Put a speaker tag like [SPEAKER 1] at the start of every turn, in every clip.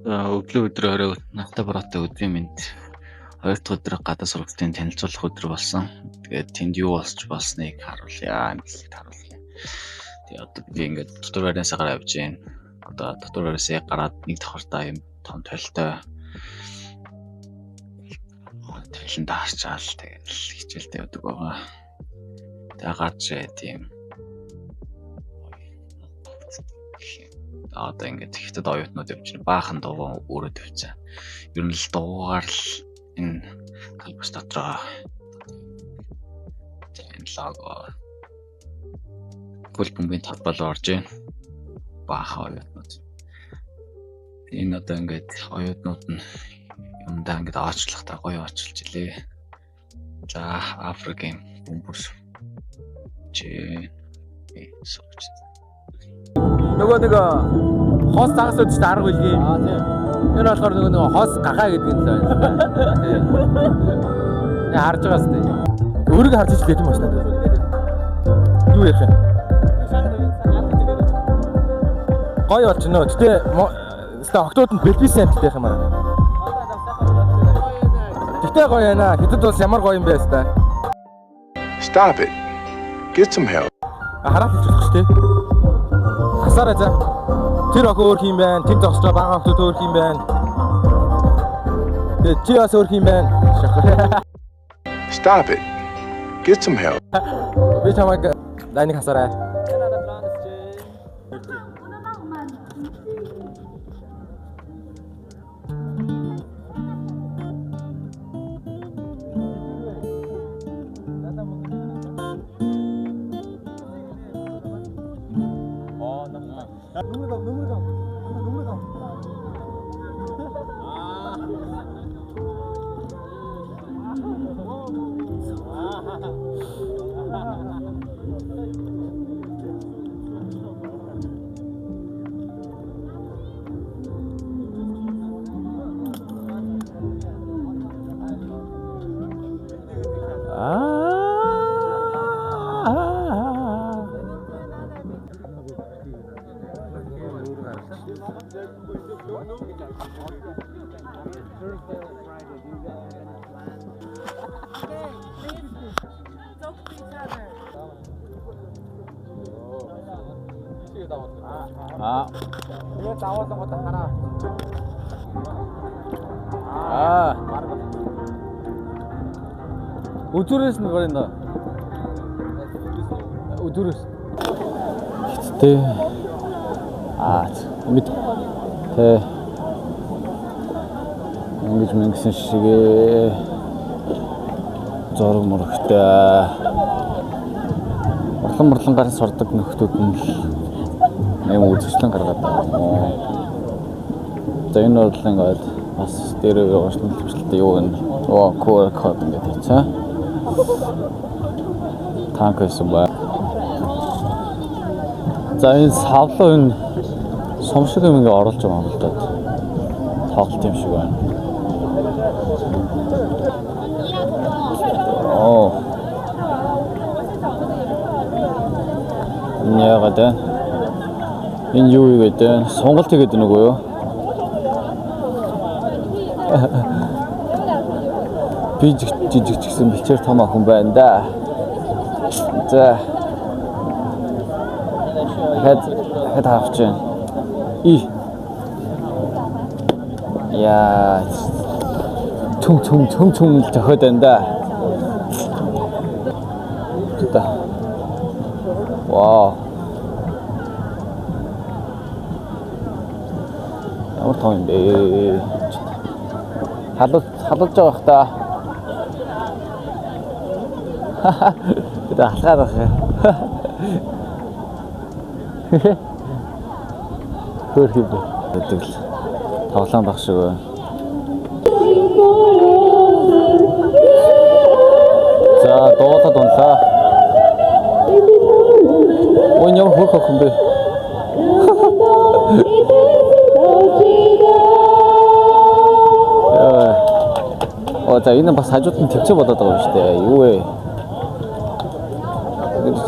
[SPEAKER 1] Өглөө өдөр орой надтай бороотой өдрийн мэнд. Хоёр дахь өдөр гадаа сургалтын танилцуулах өдөр болсон. Тэгээд тэнд юу болсныг харуулъя. Ингээд харуулъя. Тэгээд одоо би ингээд дотор байрнаас гараа явж байна. Одоо дотор байрнаас гараад нэг давхартаа юм том толтой талын даарчаал тэгээд хичээлдээ явдаг байгаа. Тэгээд гарч тийм одоо ингээд ихтэй оюутнууд явж байна. Баахан дуу өөрөө тавьцаа. Ер нь л дуугаар л энэ кампус дотроо энэ лого гүлбүмбийн тавбал орж байна. Баахан оюутнууд. Энэ одоо ингээд оюутнууд нь юмдаа ингээд аачлахтаа гоё аачлж илээ. За Африкийн бөмбөс сууч.
[SPEAKER 2] Нөгөө нэг хоос загас үүдч арга билгээ.
[SPEAKER 3] Тийм.
[SPEAKER 2] Энэ болохоор нөгөө хоос гахаа гэдэг юм л байна. Яа харж байгаас тээ. Өөрийг харж иж бэдэм баш надад. Юу яах вэ? Гоё болчихно. Гэтэ октод нь бэлбис амттай юм аа. Гэтэ гоё яана. Хэдэд бас ямар гоё юм бэ хэвээр.
[SPEAKER 4] Stop it. Get some help.
[SPEAKER 2] Хараад л үзчих тээ. Хасаараа за. Тэр охин өөр юм байна. Тэр зогсож байгаа охин өөр юм байна. Тэгээд чи бас өөр юм байна.
[SPEAKER 4] Stop it. Get some help.
[SPEAKER 2] Би чамайг лайныг хасаарай. 이거 나왔던 것도 하나. 우두르스 거린다. 우두르스.
[SPEAKER 3] Тэ мэд тэ ингэж мөнгөсөн шигээ зураг мөрөгтэй урлан гарын сурдаг нөхдүүд нь юм үзэсгэлэн гаргаад байна. За энэ бол ингээд бас дээрээ уушны төвчлөлтөө юу гэнэ. QR код ингээд хийцээ. Танк хийсэн бай. За энэ савлуу энэ сум шиг юм ингээд оруулж байгаа юм л даа. Тоглолт юм шиг байна. Яагаад энэ юу гэдэг сонголт хийгээд байна уу юу? Би жижиг гэсэн бэлчээр том охин байна да. За. Хэд авч байна. Яа. Цум зөхөд байна да. Тэtä. Вау. Ямар том юм бэ? Халуулж байгаа бах та. Тэtä халгаад байгаа. Хөр хийв. Тэтгэл. Тоглоом баг шиг байна. За дуудаад унлаа. Ой яв хөх охин бэ. За энэ бас хажууд нь төвчөө болоод байгаа юм шүү дээ. Юу вэ?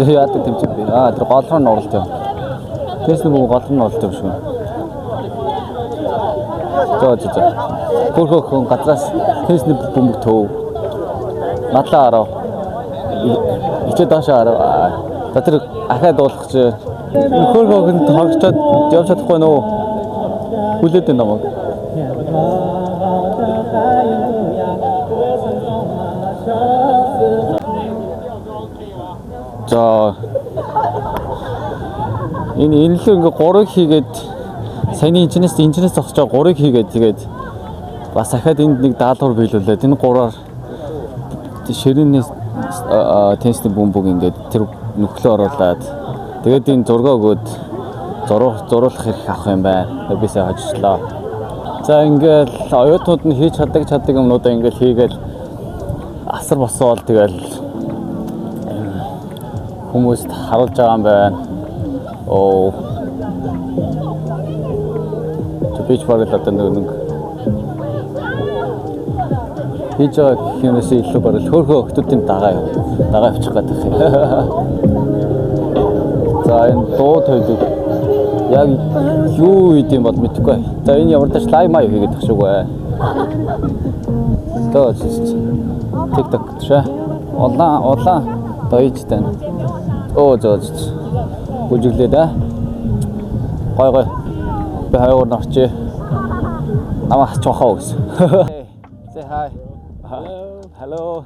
[SPEAKER 3] Яадаг төвчөө бэ? Тэр гол руу нь оруулж байгаа. Тэс нэг гол руу нь оруулж байгаа шүү. За. Хөрхөн газраас тесний бөмбөг төв. Надлаа арав. Ичээ даашаа арав. За тэр ахаа дуулах чи хөрхөнд хорчод явж чадахгүй нөө. Хүлээд байна намайг. За энэ л ингээ 3-ыг хийгээд саяны инженеэс зогсож байгаа 3-ыг хийгээд тэгээд бас ахаад энд нэг даалгавар биелүүлээд энэ 3-аар ширээний тестийн бөмбөг ингээд тэр нөхлөө оруулаад тэгээд энэ зураг өгөөд зуруулах хэрэг авах юм байна. Бисээ хожчлаа. За ингээл оюутнууд нь хийж чаддаг юмнуудаа ингээл хийгээл асар босоол тэгэл хүмүүст харуулж байгаа юм байна. Оо. Тэвч барал одоо нэг хийж байгаа хинээс илүү барал хөөхөө охтуудын дагаа авчих гэдэг юм. За энэ дууд хойдог яг юу идэм бол мэдэхгүй. За энэ ямар тач лайв маяг хийгээд тах шиг бай. Тоо TikTok шээ. Улаан баяжтай. Оо зөөж. Бүжиглээ да. Гой. Би хаягаар навчээ. Намайг чохоо гэсэн. Say hi. Hello.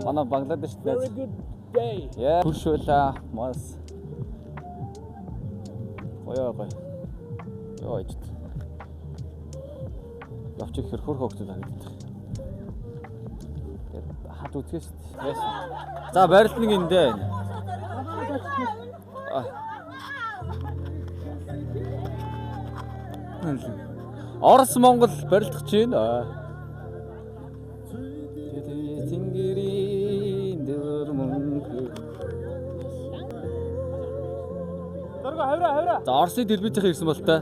[SPEAKER 3] Манай Бангладеш дээс. Very good day. Yeah. Туршуулаа. Мас. Гой. Йоо ич. Лавч их хөрхөр хөөгдөд харагддаг. Хат үзгээс. За байрал нэг энэ дээ. Орос Монгол барилдах чинь хавра. За Оросыг дэлбэж явах ирсэн бол та.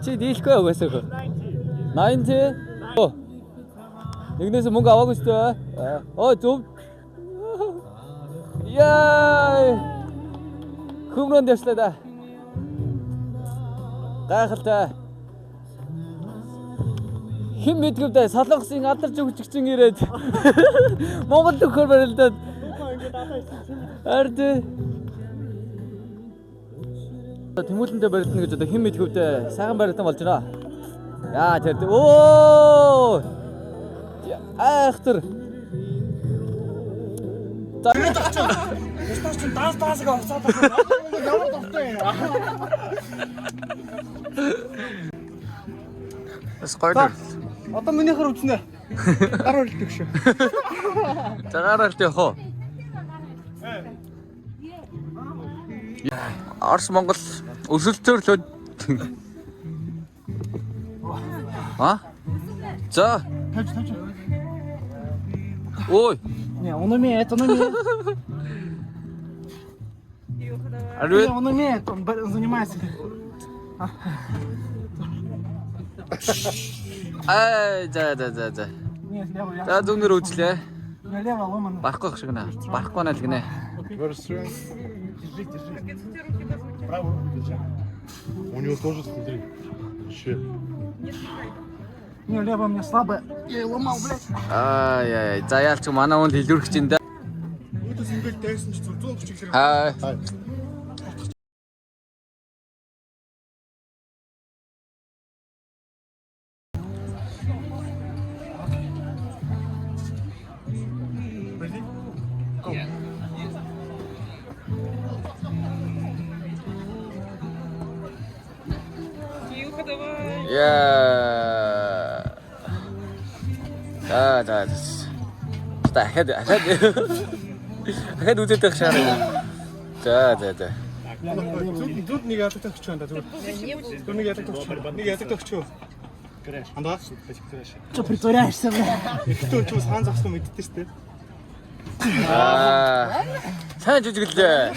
[SPEAKER 3] Чи дийлэхгүй угаасаа. 90. Нэгнээс мөнгө аваагүй шүү дээ. Зөв. Яа. Хүмүүнд яслаа да. Гайхалтай. Хэн мэдгэвдэ Солонгосын алдар жүгчгчин ирээд Монгол төгөр барилдаад ард Тэмүүлэндээ барилдана гэж одоо хэн мэдгэвдэ сайхан барилдан болж байна. Яа тэр оо айхтар. За Эстач даасаг авцаад ямар дуртай юм. Скойдер. Одоо минийхэр үзнэ. Гар үлдэх шүү. За гар үлдэх яах вэ? Орос Монгол өсөлтөрлөө. За. Ой. Не, он умеет. Он умеет, он занимается. За. За дүнэр үзлээ. Барахгүй шиг нэ. Барахгүй нэ л гинэ. У него тоже смотри. Не, лево мне слабо. Я его ломал, блядь. Ай. За яалч манай хүнд хэлүүрэх чинь да. Өөдөөс ингээд дайсан чи 100 хүчээр. Ready? Go. Yeah. За. Дахиад үзээд шаарай. За. Зүд нэг яддаг төгч байна да зүгээр. Зүд нэг яддаг төгч. Нэг яддаг төгч.
[SPEAKER 2] Андаа чи притворяй ашсан. Ихтэй ч саан зогсох мэддээ шүү дээ.
[SPEAKER 3] сайн жүжиглээ.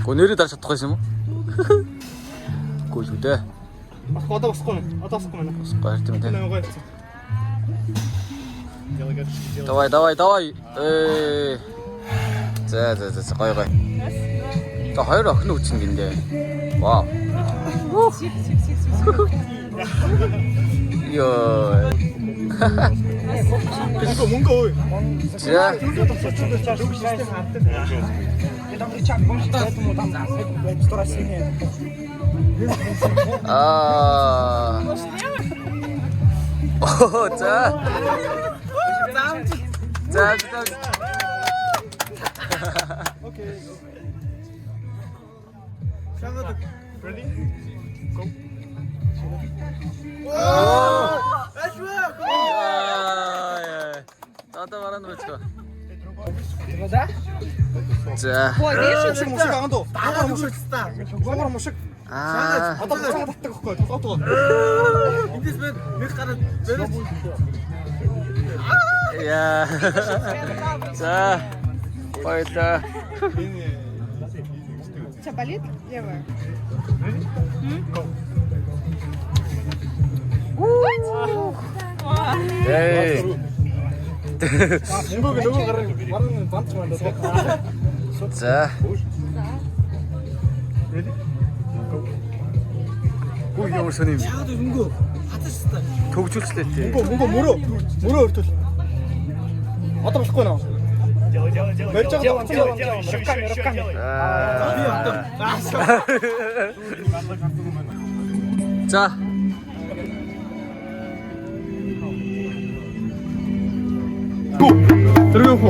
[SPEAKER 3] Гоо нэрээ дарж чадахгүй юм уу? Гүү л үү.
[SPEAKER 2] Одоо босхгүй мэн. Одоо босхгүй мэн.
[SPEAKER 3] Босхгүй харт юм те.
[SPEAKER 2] Давай.
[SPEAKER 3] Давай. За гой. За хоёр охин үүснэ гиндэ. Вау. Йоо.
[SPEAKER 2] Мөнгө ой.
[SPEAKER 3] За. Оо, за.
[SPEAKER 2] Okay. Ready? Go.
[SPEAKER 3] Надад маран бачгаа.
[SPEAKER 2] За.
[SPEAKER 3] За.
[SPEAKER 2] Мушиг аандуу. Гомор мушиг. Одоо татдаг байхгүй. Тотоо. Эндээс нэг гараад зэрэг.
[SPEAKER 3] Яа. За. Пойлаа.
[SPEAKER 5] Тебя болит левая?
[SPEAKER 3] Эй.
[SPEAKER 2] Мөнгө нөгөө гараа бант мандаа.
[SPEAKER 3] За. Гүү ямар сони юм.
[SPEAKER 2] Мөнгө хатчихсан.
[SPEAKER 3] Төгжүүлчлээ тий.
[SPEAKER 2] Мөнгө мөрөө өртөл. Одоо болохгүй нөө. Руками.
[SPEAKER 3] За.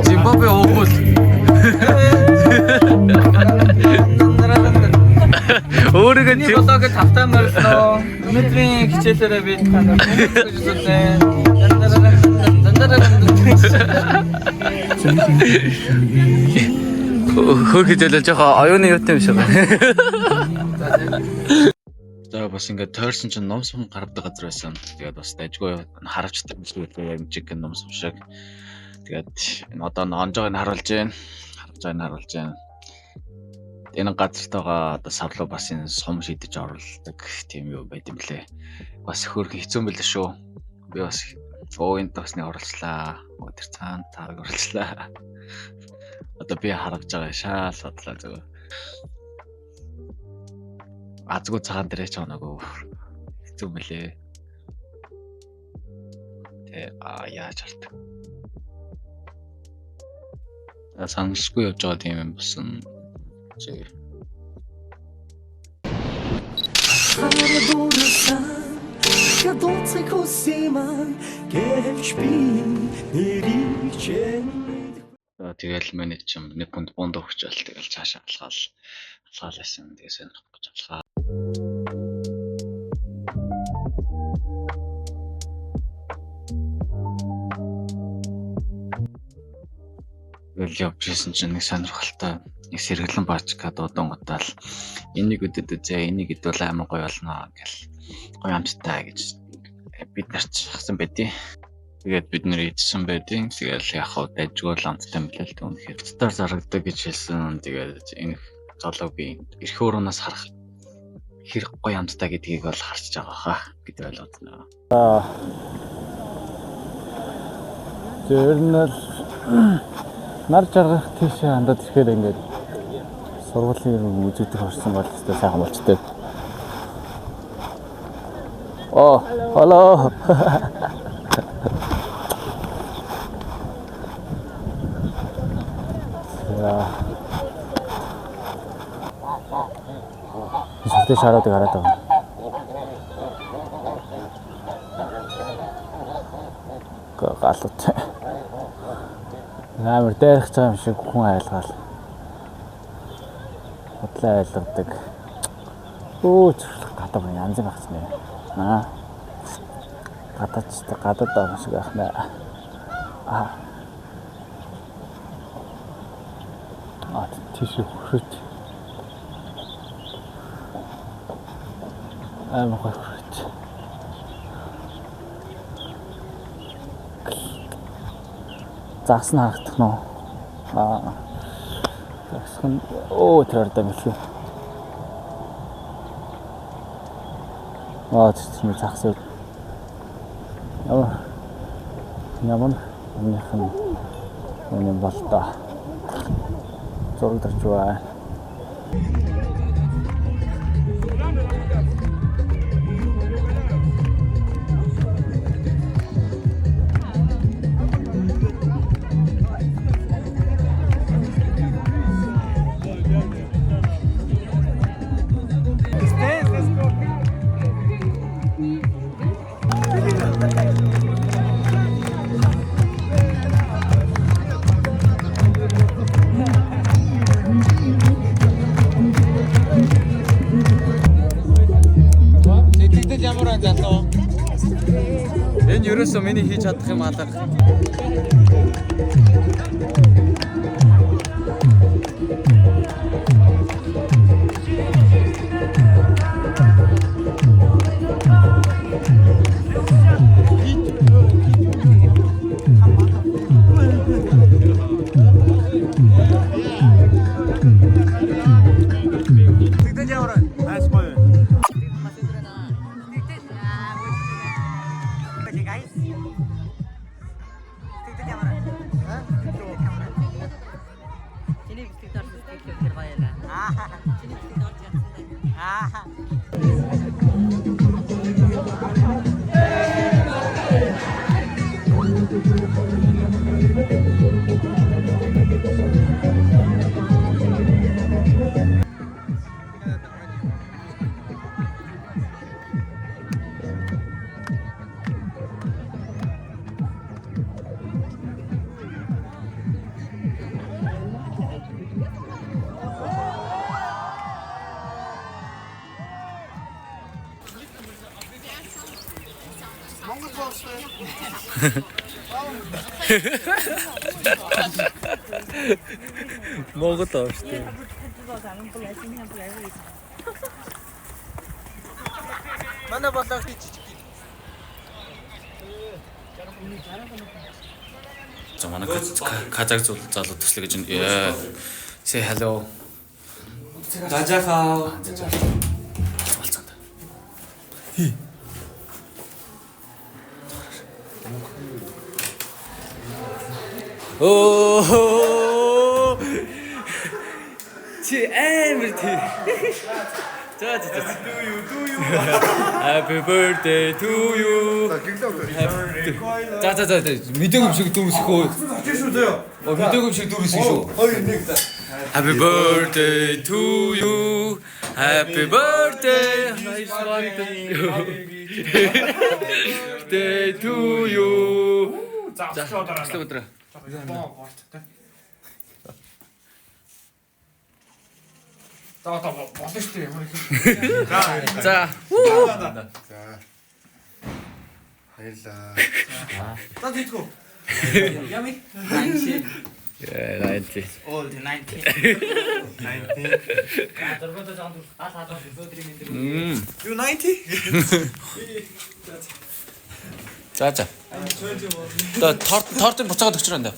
[SPEAKER 3] Зимбабве уугуул. Өөрийгөө
[SPEAKER 6] Миний блог тавтай морьсноо. Өнөөдрийн хичээлээрээ би танаар хийж үзлээ.
[SPEAKER 3] Хөөж хэлээ жоохон оюуны юутай юм шиг байна.
[SPEAKER 1] За бас ингээд тойрсон чинь ном сум гаргадаг газар байсан. Тэгээд бас дайггүй харавчтай юм чиг ном сум шиг. Тэгээд энэ одоо онжоог нь харуулж байна. Энэ газартайгаа одоо савлуу бас энэ сум шидэж оруулдаг тийм юу байт юм лээ. Бас хөөрхөн хэцүү юм байлаа шүү. Би бас энэ тосны оруулчлаа. Өдөр цаана таараг оруулчлаа. Одоо би харагж байгаа шаал бодлоо зөв. Азгүй цагаан дээрээ ч оноогүй хэцүү мөлий. Яаж хардаг. Сангасгүй явж байгаа тийм юм болсон. Чиг. Тэгэл менеж юм нэг бонд өгчөөл тэгэл цаашаа алхаалсан тэгээ сонирх гэж алхаа. Тэгэл явжсэн чинь нэг сонирхолтой нэг сэргэлэн баачка дуудаал энийг өдөд зэ энийг идвэл амар гоё болно гэл гоё амттай гэж бид нарч хасан байдیں۔ Тэгээд бид нэр идсэн байдیں۔ Тэгэл яг хав дайжгүй амттай юм билээ л дээ үнэхээр. Стар зарагдаг гэж хэлсэн. Тэгээд энэ залуу би эрх өөрөөс харах хэрэг гоё амттай гэдгийг бол харж байгаа хаа гэж ойлгосноо.
[SPEAKER 3] Тэрнэл нар жаргах тийшээ хандаад ирэхээр ингээд сургуулийн үзэгдэх орсон бол өстой сайхан болчтой. Hello. Шүтээ шараад гараад байгаа. Галууд. Амар дайрах цаа юм шиг хүн айлгаал. Худлаа айлгадаг. Зүрлэх гадаа янз бүр багцна. Гадаачтай гадаад байгаа шиг ахна. Тийш хөрөж. Аймаг хойч. Загсан харагдах нь. Загсан тэр ардаа мэлхий. Тэр загсан. Ямар өмнөх нь бол та зураг дарж байна.
[SPEAKER 6] Энэ ерөөсөө миний хийж чадах юм алга. Монгол аа шүү дээ. Манай болоогч жижиг.
[SPEAKER 1] За манай казак залуу төслөө гэж энэ. Say hello.
[SPEAKER 6] Жажахаа.
[SPEAKER 1] Болцоонд. Oh, чи амар тий. За. Happy birthday to you. За. Мэдээгүй шиг дүүсэх үү? Мэдээгүй шиг дүүсэх шүү. Happy birthday to you. Happy birthday. Nice one to you. За, өдрөө. За болно шүү дээ ямар их. За. Баярлаа. За тийгүү. Ями? 90. Yeah, 90. Old 90. 90. Дөрвөдөө жаанд хаалаа өдрийн мэдрэг. You 90? За. За. Тортын буцаагаад өгч рүү энэ.